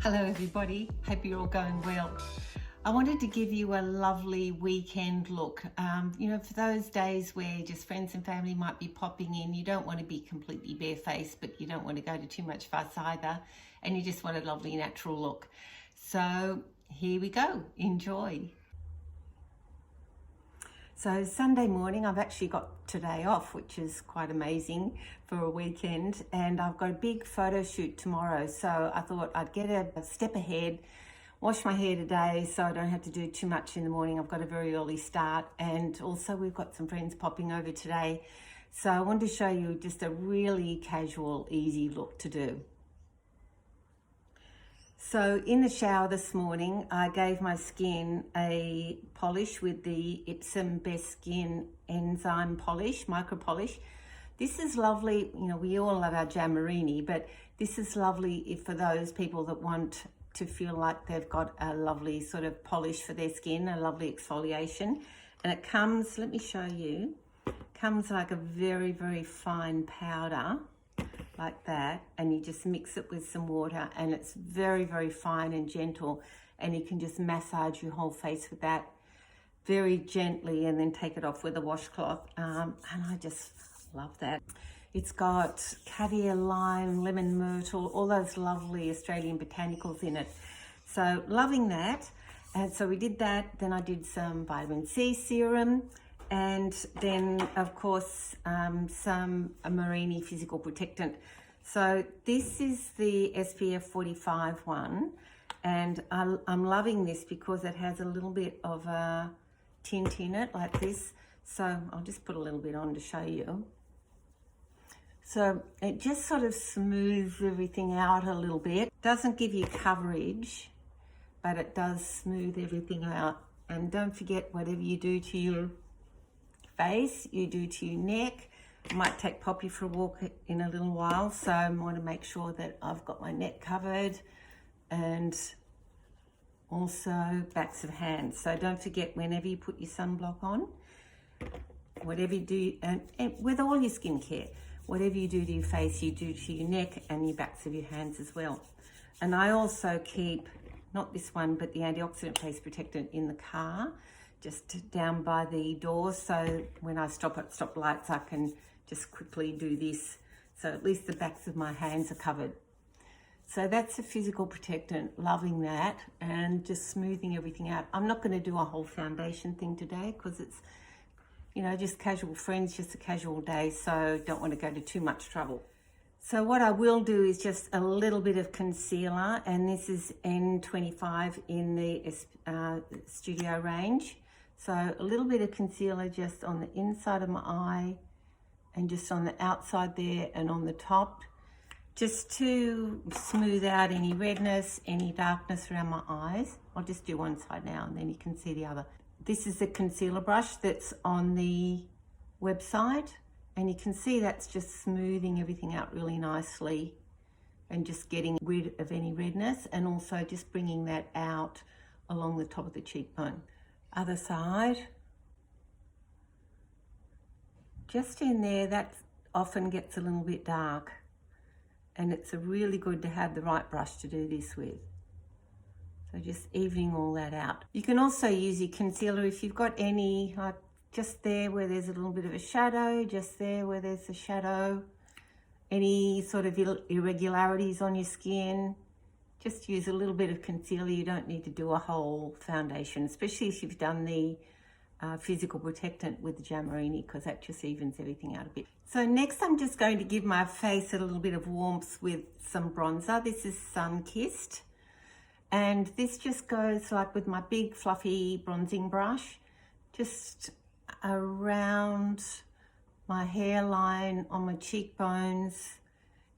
Hello everybody, hope you're all going well. I wanted to give you a lovely weekend look. For those days where just friends and family might be popping in, you don't want to be completely barefaced, but you don't want to go to too much fuss either, and you just want a lovely natural look. So here we go, enjoy. So Sunday morning, I've actually got today off, which is quite amazing for a weekend, and I've got a big photo shoot tomorrow. So I thought I'd get a step ahead, wash my hair today so I don't have to do too much in the morning. I've got a very early start, and also we've got some friends popping over today. So I wanted to show you just a really casual, easy look to do. So in the shower this morning, I gave my skin a polish with the Ipsum Best Skin Enzyme Polish, Micro Polish. This is lovely, we all love our Jamarini, but this is lovely for those people that want to feel like they've got a lovely sort of polish for their skin, a lovely exfoliation. And it comes, let me show you, comes like a very, very fine powder, like that, and you just mix it with some water, and it's very, very fine and gentle, and you can just massage your whole face with that very gently and then take it off with a washcloth. And I just love that. It's got caviar, lime, lemon myrtle, all those lovely Australian botanicals in it. So loving that. And so we did that. Then I did some vitamin C serum, and then of course some Marini physical protectant. So this is the SPF 45 one, and I'm loving this because it has a little bit of a tint in it like this. So I'll just put a little bit on to show you. So it just sort of smooths everything out a little bit. Doesn't give you coverage, but it does smooth everything out. And don't forget, whatever you do to your face, you do to your neck. I might take Poppy for a walk in a little while, so I want to make sure that I've got my neck covered, and also backs of hands. So don't forget, whenever you put your sunblock on, whatever you do, and with all your skincare, whatever you do to your face, you do to your neck and your backs of your hands as well. And I also keep, not this one, but the antioxidant face protectant in the car, just down by the door, so when I stop at stoplights I can just quickly do this, so at least the backs of my hands are covered. So that's a physical protectant, loving that, and just smoothing everything out. I'm not going to do a whole foundation thing today because it's just casual friends, just a casual day, so don't want to go to too much trouble. So what I will do is just a little bit of concealer, and this is N25 in the Studio range. So a little bit of concealer just on the inside of my eye, and just on the outside there and on the top, just to smooth out any redness, any darkness around my eyes. I'll just do one side now and then you can see the other. This is the concealer brush that's on the website, and you can see that's just smoothing everything out really nicely and just getting rid of any redness, and also just bringing that out along the top of the cheekbone. Other side. Just in there, that often gets a little bit dark, and it's really good to have the right brush to do this with. So just evening all that out. You can also use your concealer if you've got any, like just there where there's a little bit of a shadow, just there where there's a shadow, any sort of irregularities on your skin, just use a little bit of concealer. You don't need to do a whole foundation, especially if you've done the physical protectant with the Jamarini, because that just evens everything out a bit. So next I'm just going to give my face a little bit of warmth with some bronzer. This is Sunkissed, and this just goes like with my big fluffy bronzing brush, just around my hairline, on my cheekbones,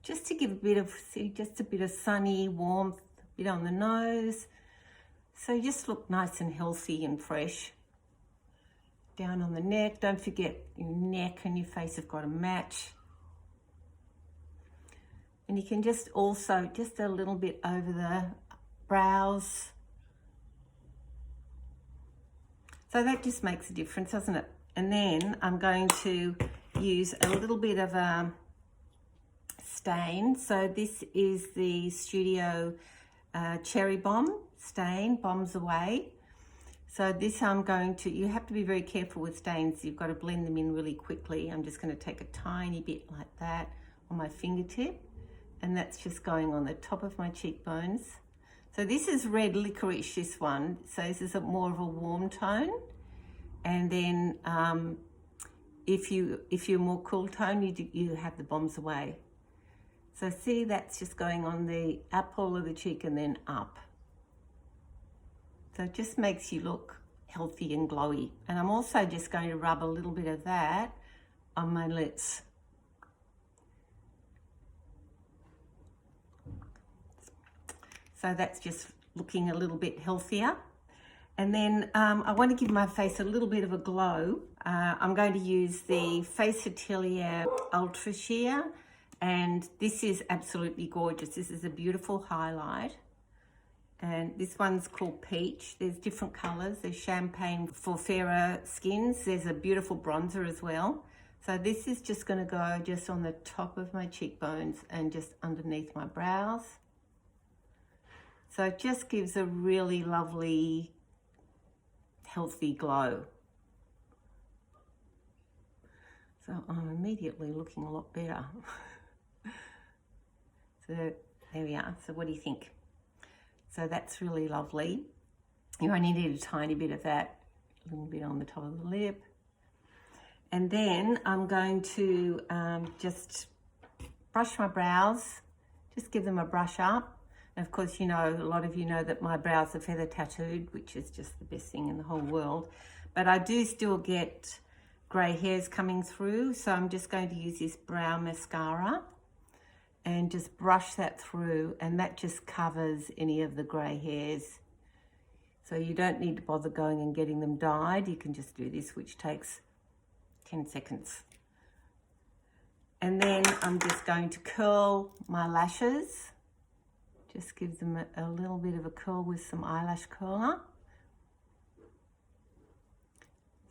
just to give a bit of, just a bit of sunny warmth, a bit on the nose, so you just look nice and healthy and fresh. Down on the neck, don't forget your neck and your face have got to match. And you can just also, just a little bit over the brows. So that just makes a difference, doesn't it? And then I'm going to use a little bit of a stain. So this is the Studio Cherry Bomb stain, Bombs Away. So this I'm going to, you have to be very careful with stains. You've got to blend them in really quickly. I'm just going to take a tiny bit like that on my fingertip, and that's just going on the top of my cheekbones. So this is Red Licorice, this one. So this is more of a warm tone. And then if you're more cool tone, you have the Bombs Away. So see, that's just going on the apple of the cheek and then up. So it just makes you look healthy and glowy. And I'm also just going to rub a little bit of that on my lips. So that's just looking a little bit healthier. And then I want to give my face a little bit of a glow. I'm going to use the Face Atelier Ultra Sheer, and this is absolutely gorgeous. This is a beautiful highlight. And this one's called Peach. There's different colors. There's champagne for fairer skins. There's a beautiful bronzer as well. So this is just going to go just on the top of my cheekbones and just underneath my brows. So it just gives a really lovely, healthy glow. So I'm immediately looking a lot better. So there we are. So what do you think? So that's really lovely. You only need a tiny bit of that, a little bit on the top of the lip. And then I'm going to just brush my brows, just give them a brush up. And of course, you know, a lot of you know that my brows are feather tattooed, which is just the best thing in the whole world. But I do still get grey hairs coming through. So I'm just going to use this brow mascara and just brush that through, and that just covers any of the grey hairs. So you don't need to bother going and getting them dyed. You can just do this, which takes 10 seconds. And then I'm just going to curl my lashes. Just give them a little bit of a curl with some eyelash curler.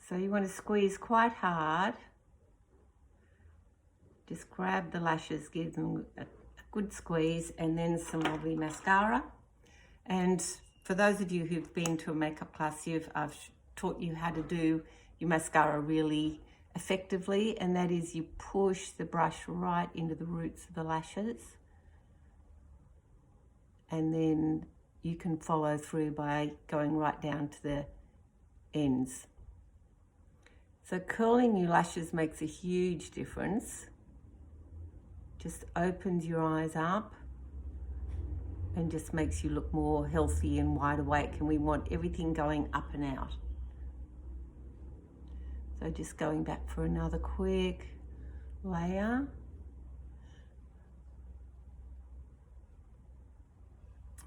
So you want to squeeze quite hard. Just grab the lashes, give them a good squeeze, and then some lovely mascara. And for those of you who've been to a makeup class, I've taught you how to do your mascara really effectively, and that is you push the brush right into the roots of the lashes, and then you can follow through by going right down to the ends. So curling your lashes makes a huge difference. Just opens your eyes up and just makes you look more healthy and wide awake, and we want everything going up and out. So just going back for another quick layer.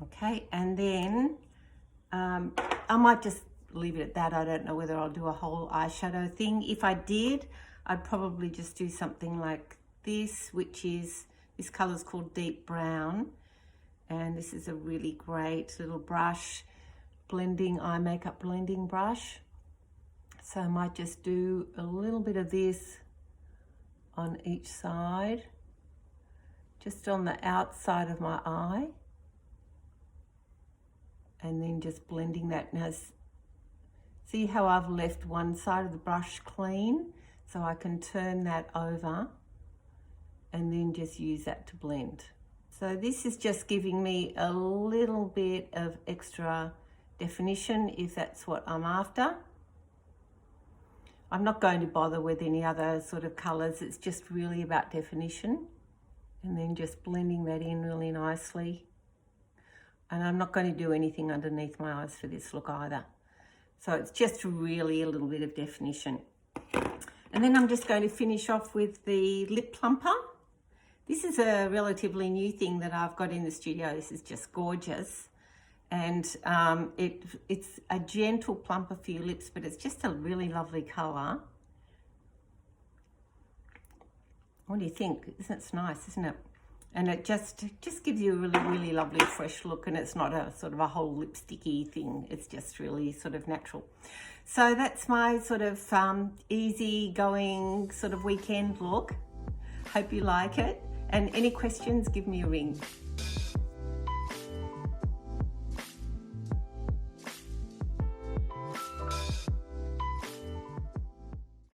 Okay, and then I might just leave it at that. I don't know whether I'll do a whole eyeshadow thing. If I did, I'd probably just do something like this, which is, this color is called Deep Brown, and this is a really great little brush, eye makeup blending brush. So I might just do a little bit of this on each side, just on the outside of my eye, and then just blending that. Now see how I've left one side of the brush clean, so I can turn that over and then just use that to blend. So this is just giving me a little bit of extra definition if that's what I'm after. I'm not going to bother with any other sort of colors. It's just really about definition, and then just blending that in really nicely. And I'm not going to do anything underneath my eyes for this look either. So it's just really a little bit of definition. And then I'm just going to finish off with the lip plumper. This is a relatively new thing that I've got in the studio. This is just gorgeous. And it's a gentle plumper for your lips, but it's just a really lovely color. What do you think? Isn't it nice, isn't it? And it just gives you a really, really lovely fresh look, and it's not a sort of a whole lipsticky thing. It's just really sort of natural. So that's my sort of easy going sort of weekend look. Hope you like it. And any questions, give me a ring.